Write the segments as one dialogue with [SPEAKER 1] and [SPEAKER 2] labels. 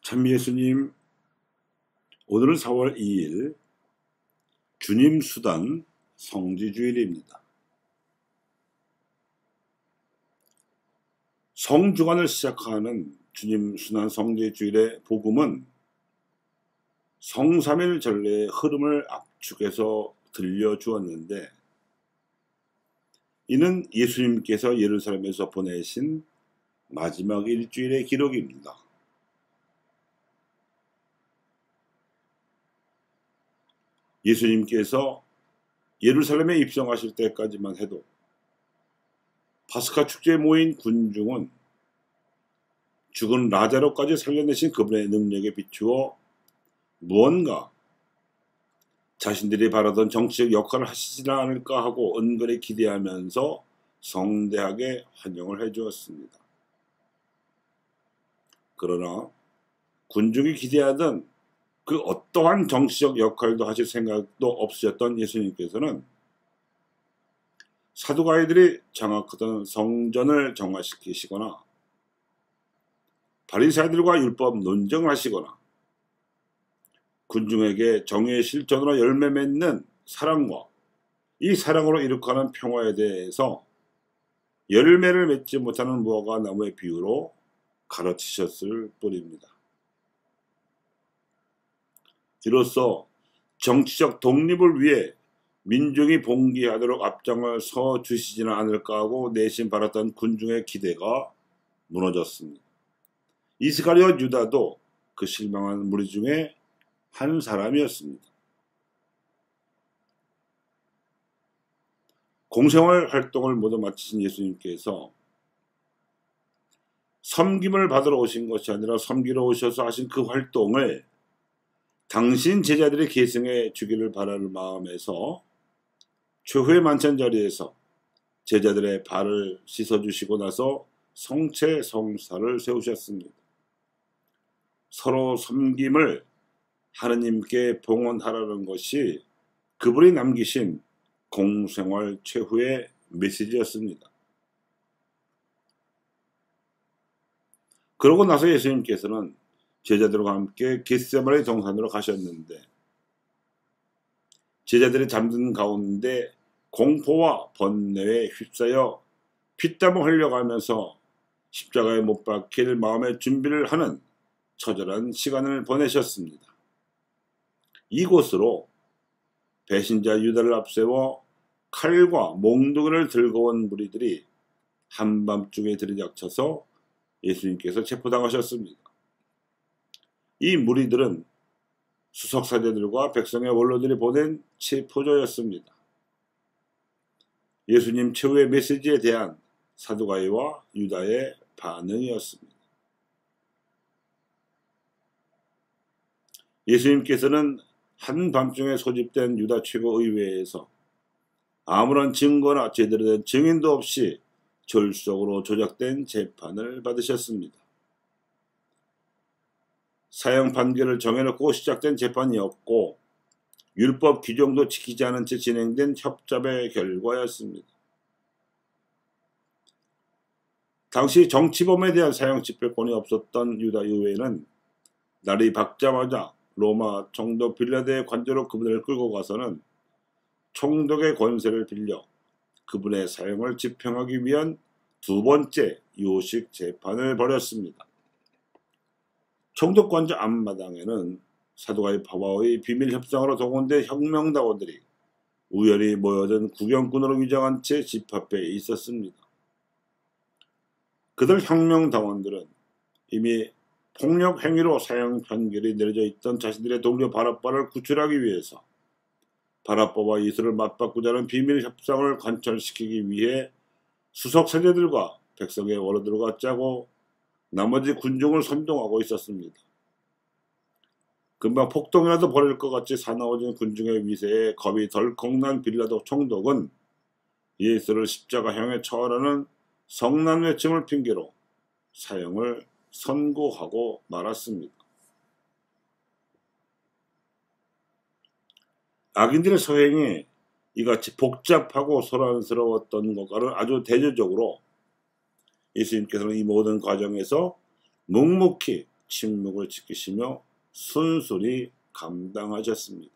[SPEAKER 1] 참 예수님, 오늘은 4월 2일 주님 수단 성지주일입니다. 성주간을 시작하는 주님 수단 성지주일의 복음은 성삼일 전례의 흐름을 압축해서 들려주었는데, 이는 예수님께서 예루살렘에서 보내신 마지막 일주일의 기록입니다. 예수님께서 예루살렘에 입성하실 때까지만 해도 파스카 축제에 모인 군중은 죽은 라자로까지 살려내신 그분의 능력에 비추어 무언가 자신들이 바라던 정치적 역할을 하시지 않을까 하고 은근히 기대하면서 성대하게 환영을 해주었습니다. 그러나 군중이 기대하던 그 어떠한 정치적 역할도 하실 생각도 없으셨던 예수님께서는 사두가이들이 장악하던 성전을 정화시키시거나 바리새인들과 율법 논쟁을 하시거나 군중에게 정의의 실천으로 열매 맺는 사랑과 이 사랑으로 이룩하는 평화에 대해서 열매를 맺지 못하는 무화과 나무의 비유로 가르치셨을 뿐입니다. 이로써 정치적 독립을 위해 민중이 봉기하도록 앞장을 서 주시지는 않을까 하고 내심 바랐던 군중의 기대가 무너졌습니다. 이스가리옷 유다도 그 실망한 무리 중에 한 사람이었습니다. 공생활 활동을 모두 마치신 예수님께서 섬김을 받으러 오신 것이 아니라 섬기러 오셔서 하신 그 활동을 당신 제자들이 계승해 주기를 바라는 마음에서 최후의 만찬 자리에서 제자들의 발을 씻어주시고 나서 성체 성사를 세우셨습니다. 서로 섬김을 하느님께 봉헌하라는 것이 그분이 남기신 공생활 최후의 메시지였습니다. 그러고 나서 예수님께서는 제자들과 함께 겟세마네 동산으로 가셨는데, 제자들이 잠든 가운데 공포와 번뇌에 휩싸여 피땀을 흘려가면서 십자가에 못 박힐 마음의 준비를 하는 처절한 시간을 보내셨습니다. 이곳으로 배신자 유다를 앞세워 칼과 몽둥이를 들고 온 무리들이 한밤중에 들이닥쳐서 예수님께서 체포당하셨습니다. 이 무리들은 수석사제들과 백성의 원로들이 보낸 체포조였습니다. 예수님 최후의 메시지에 대한 사두가이와 유다의 반응이었습니다. 예수님께서는 한밤중에 소집된 유다 최고의회에서 아무런 증거나 제대로 된 증인도 없이 졸속으로 조작된 재판을 받으셨습니다. 사형 판결을 정해놓고 시작된 재판이었고 율법 규정도 지키지 않은 채 진행된 협잡의 결과였습니다. 당시 정치범에 대한 사형 집행권이 없었던 유다 의회는 날이 밝자마자 로마 총독 빌라도의 관저로 그분을 끌고 가서는 총독의 권세를 빌려 그분의 사형을 집행하기 위한 두 번째 요식 재판을 벌였습니다. 총독 관저 앞마당에는 사두가이 파와의 비밀 협상으로 동원된 혁명당원들이 우연히 모여든 구경꾼으로 위장한 채 집합해 있었습니다. 그들 혁명당원들은 이미 폭력 행위로 사형 판결이 내려져 있던 자신들의 동료 바라빠를 구출하기 위해서 바라빠와 예수를 맞바꾸자는 비밀 협상을 관철시키기 위해 수석 세대들과 백성의 원로들과 짜고 나머지 군중을 선동하고 있었습니다. 금방 폭동이라도 벌일 것 같이 사나워진 군중의 위세에 겁이 덜컥 난 빌라도 총독은 예수를 십자가형에 처하라는 성난 외침을 핑계로 사형을 선고하고 말았습니다. 악인들의 서행이 이같이 복잡하고 소란스러웠던 것과는 아주 대조적으로 예수님께서는 이 모든 과정에서 묵묵히 침묵을 지키시며 순순히 감당하셨습니다.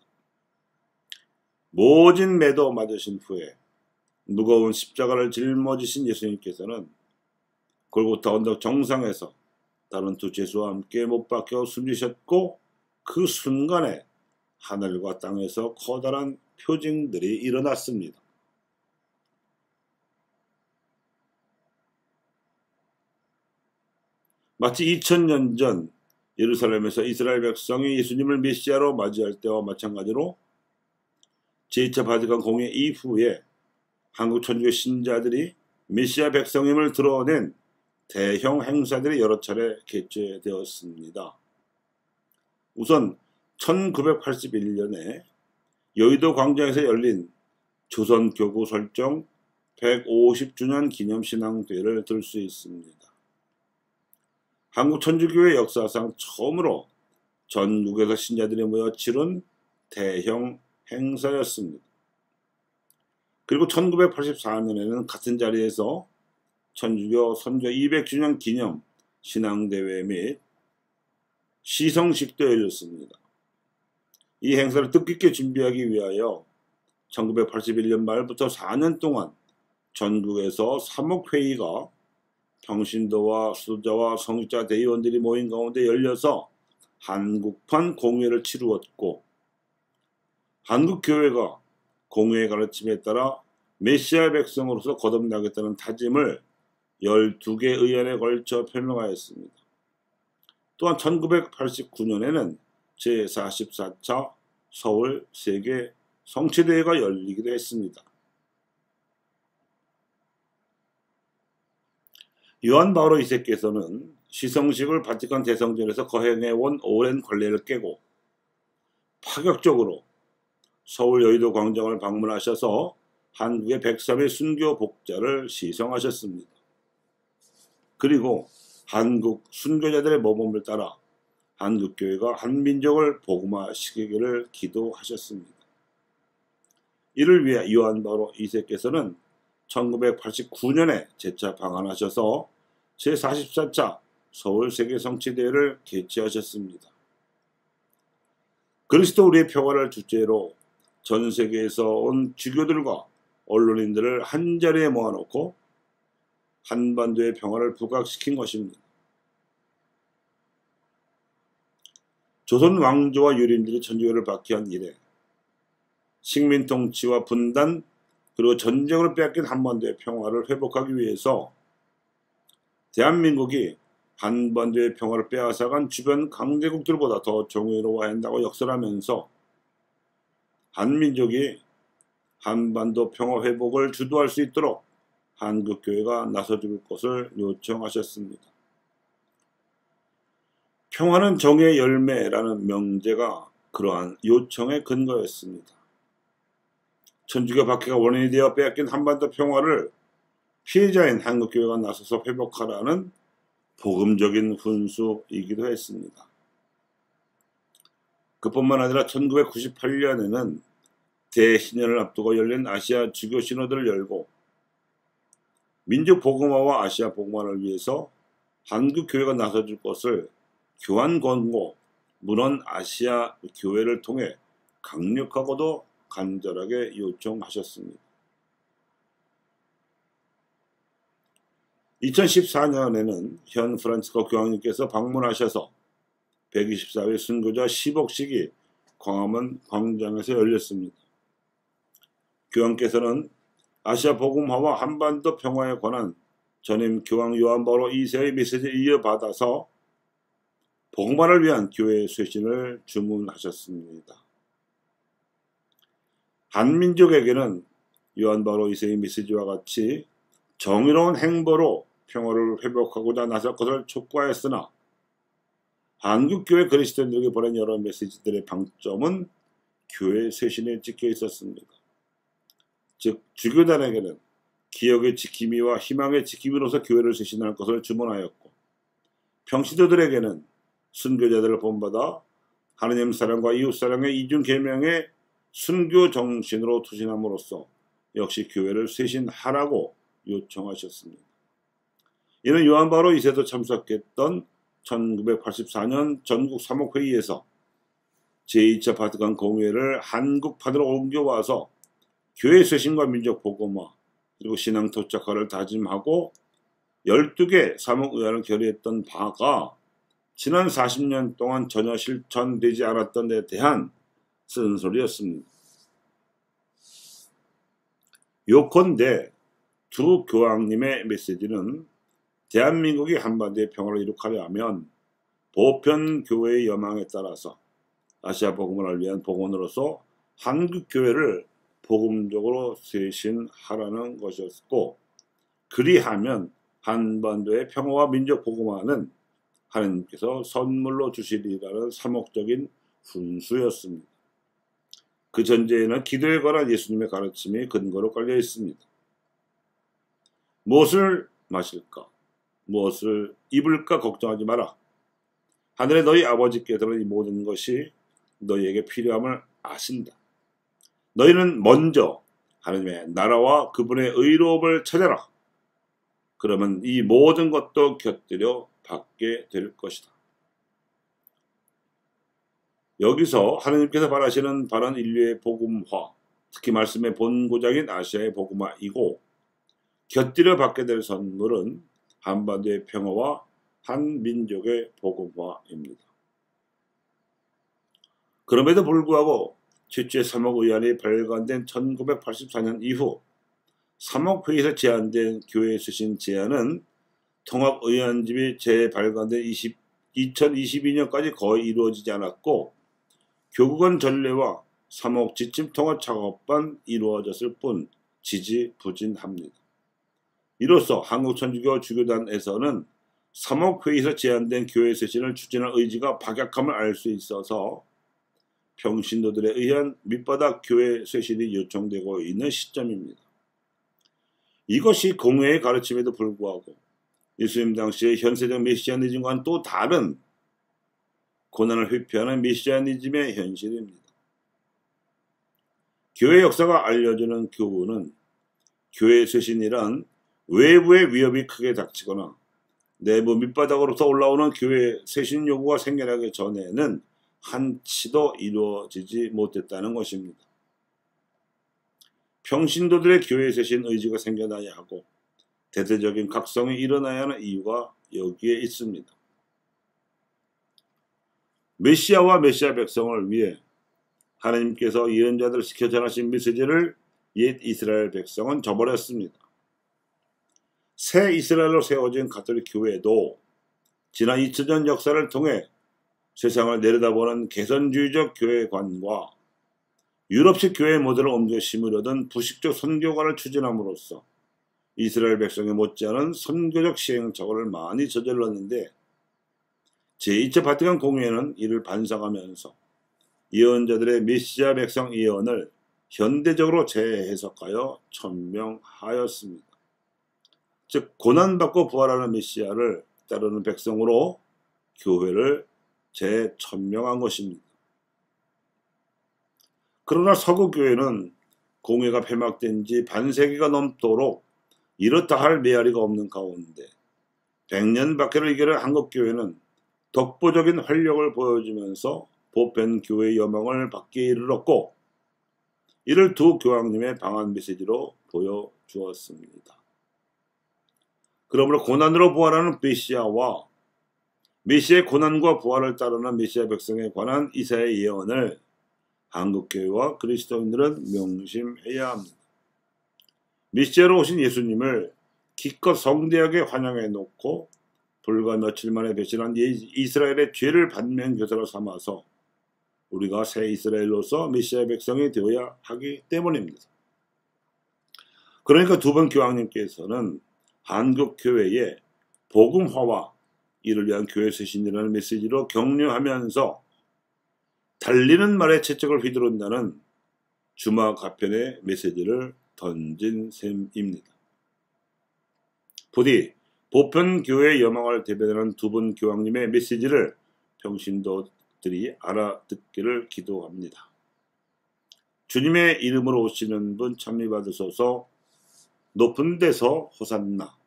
[SPEAKER 1] 모진 매도 맞으신 후에 무거운 십자가를 짊어지신 예수님께서는 골고타 언덕 정상에서 다른 두 제수와 함께 못 박혀 숨지셨고, 그 순간에 하늘과 땅에서 커다란 표징들이 일어났습니다. 마치 2000년 전 예루살렘에서 이스라엘 백성이 예수님을 메시아로 맞이할 때와 마찬가지로 제2차 바티칸 공회 이후에 한국 천주교 신자들이 메시아 백성임을 드러낸 대형 행사들이 여러 차례 개최되었습니다. 우선 1981년에 여의도 광장에서 열린 조선교구 설정 150주년 기념신앙대회를 들 수 있습니다. 한국 천주교의 역사상 처음으로 전국에서 신자들이 모여 치른 대형 행사였습니다. 그리고 1984년에는 같은 자리에서 천주교 선교 200주년 기념 신앙대회 및 시성식도 열렸습니다. 이 행사를 뜻깊게 준비하기 위하여 1981년 말부터 4년 동안 전국에서 사목회의가 평신도와 수도자와 성직자 대의원들이 모인 가운데 열려서 한국판 공회를 치루었고, 한국교회가 공회의 가르침에 따라 메시아 백성으로서 거듭나겠다는 다짐을 12개 의안에 걸쳐 표명하였습니다. 또한 1989년에는 제44차 서울 세계 성취대회가 열리기도 했습니다. 요한 바오로 2세께서는 시성식을 바티칸 대성전에서 거행해온 오랜 관례를 깨고 파격적으로 서울 여의도 광장을 방문하셔서 한국의 103의 순교 복자를 시성하셨습니다. 그리고 한국 순교자들의 모범을 따라 한국교회가 한민족을 복음화시키기를 기도하셨습니다. 이를 위해 요한 바오로 2세께서는 1989년에 재차 방한하셔서 제44차 서울 세계성취대회를 개최하셨습니다. 그리스도 우리의 평화를 주제로 전 세계에서 온 주교들과 언론인들을 한자리에 모아놓고 한반도의 평화를 부각시킨 것입니다. 조선 왕조와 유림들이 천주교를 박해한 이래 식민 통치와 분단 그리고 전쟁으로 빼앗긴 한반도의 평화를 회복하기 위해서 대한민국이 한반도의 평화를 빼앗아간 주변 강대국들보다 더 정의로워야 한다고 역설하면서 한민족이 한반도 평화 회복을 주도할 수 있도록 한국교회가 나서줄 것을 요청하셨습니다. 평화는 정의 열매라는 명제가 그러한 요청의 근거였습니다. 천주교 박해가 원인이 되어 빼앗긴 한반도 평화를 피해자인 한국교회가 나서서 회복하라는 복음적인 훈수이기도 했습니다. 그뿐만 아니라 1998년에는 대신년을 앞두고 열린 아시아 주교 시노드를 열고 민족 복음화와 아시아 복음화를 위해서 한국교회가 나서줄 것을 교환 권고 문헌 아시아 교회를 통해 강력하고도 간절하게 요청하셨습니다. 2014년에는 현 프란치스코 교황님께서 방문하셔서 124회 순교자 10억식이 광화문 광장에서 열렸습니다. 교황께서는 아시아 복음화와 한반도 평화에 관한 전임 교황 요한 바오로 2세의 메시지를 이어받아서 복음화를 위한 교회의 쇄신을 주문하셨습니다. 한민족에게는 요한 바오로 2세의 메시지와 같이 정의로운 행보로 평화를 회복하고자 나설 것을 촉구하였으나 한국교회 그리스도인들에게 보낸 여러 메시지들의 방점은 교회 쇄신에 찍혀 있었습니다. 즉 주교단에게는 기억의 지킴이와 희망의 지킴이로서 교회를 쇄신할 것을 주문하였고, 평신도들에게는 순교자들을 본받아 하느님 사랑과 이웃 사랑의 이중 계명의 순교 정신으로 투신함으로써 역시 교회를 쇄신하라고 요청하셨습니다. 이는 요한 바오로 2세도 참석했던 1984년 전국 사목회의에서 제2차 바티칸 공회를 한국판으로 옮겨와서 교회 쇄신과 민족 복음화 그리고 신앙 토착화를 다짐하고 12개 사목의안을 결의했던 바가 지난 40년 동안 전혀 실천되지 않았던 데 대한 쓴소리였습니다. 요컨대 두 교황님의 메시지는 대한민국이 한반도의 평화를 이룩하려 하면 보편교회의 여망에 따라서 아시아 복음을 위한 복원으로서 한국교회를 복음적으로 쇄신하라는 것이었고, 그리하면 한반도의 평화와 민족 복음화는 하나님께서 선물로 주시리라는 사목적인 훈수였습니다. 그 전제에는 기도에 관한 예수님의 가르침이 근거로 깔려 있습니다. 무엇을 마실까? 무엇을 입을까? 걱정하지 마라. 하늘의 너희 아버지께서는 이 모든 것이 너희에게 필요함을 아신다. 너희는 먼저 하나님의 나라와 그분의 의로움을 찾아라. 그러면 이 모든 것도 곁들여 받게 될 것이다. 여기서 하나님께서 바라시는 바른 인류의 복음화, 특히 말씀의 본고장인 아시아의 복음화이고, 곁들여 받게 될 선물은 한반도의 평화와 한 민족의 복음화입니다. 그럼에도 불구하고 최초의 사목의안이 발간된 1984년 이후 사목회의에서 제안된 교회 쇄신 제안은 통합의안집이 재발간된 2022년까지 거의 이루어지지 않았고, 교구간 전례와 사목 지침 통합 작업만 이루어졌을 뿐 지지부진합니다. 이로써 한국천주교 주교단에서는 사목회의에서 제안된 교회 쇄신을 추진할 의지가 박약함을 알 수 있어서 평신도들에 의한 밑바닥 교회 쇄신이 요청되고 있는 시점입니다. 이것이 공회의 가르침에도 불구하고 예수님 당시의 현세적 메시아니즘과는 또 다른 고난을 회피하는 메시아니즘의 현실입니다. 교회 역사가 알려주는 교훈은 교회 쇄신이란 외부의 위협이 크게 닥치거나 내부 밑바닥으로부터 올라오는 교회 쇄신 요구가 생겨나기 전에는 한치도 이루어지지 못했다는 것입니다. 평신도들의 교회 쇄신 의지가 생겨나야 하고 대대적인 각성이 일어나야 하는 이유가 여기에 있습니다. 메시아와 메시아 백성을 위해 하나님께서 예언자들을 시켜 전하신 메시지를 옛 이스라엘 백성은 저버렸습니다. 새 이스라엘로 세워진 가톨릭 교회도 지난 2000년 역사를 통해 세상을 내려다보는 개선주의적 교회관과 유럽식 교회 모델을 옮겨 심으려던 부식적 선교관을 추진함으로써 이스라엘 백성에 못지않은 선교적 시행착오를 많이 저질렀는데, 제2차 바티칸 공회는 이를 반성하면서 예언자들의 메시아 백성 예언을 현대적으로 재해석하여 천명하였습니다. 즉 고난받고 부활하는 메시아를 따르는 백성으로 교회를 재천명한 것입니다. 그러나 서구교회는 공회가 폐막된 지 반세기가 넘도록 이렇다 할 메아리가 없는 가운데 100년 박해를 이겨낸 한국교회는 독보적인 활력을 보여주면서 보편교회의 여망을 받기에 이르렀고, 이를 두 교황님의 방한 메시지로 보여주었습니다. 그러므로 고난으로 부활하는 메시아와 메시아의 고난과 부활을 따르는 메시아 백성에 관한 이사야의 예언을 한국교회와 그리스도인들은 명심해야 합니다. 메시아로 오신 예수님을 기껏 성대하게 환영해 놓고 불과 며칠 만에 배신한 이스라엘의 죄를 반면교사로 삼아서 우리가 새 이스라엘로서 메시아 백성이 되어야 하기 때문입니다. 그러니까 두 번 교황님께서는 한국교회의 복음화와 이를 위한 교회 쇄신이라는 메시지로 격려하면서 달리는 말에 채찍을 휘두른다는 주마가편의 메시지를 던진 셈입니다. 부디 보편교회의 여망을 대변하는 두 분 교황님의 메시지를 평신도들이 알아듣기를 기도합니다. 주님의 이름으로 오시는 분 찬미받으소서. 높은 데서 호산나.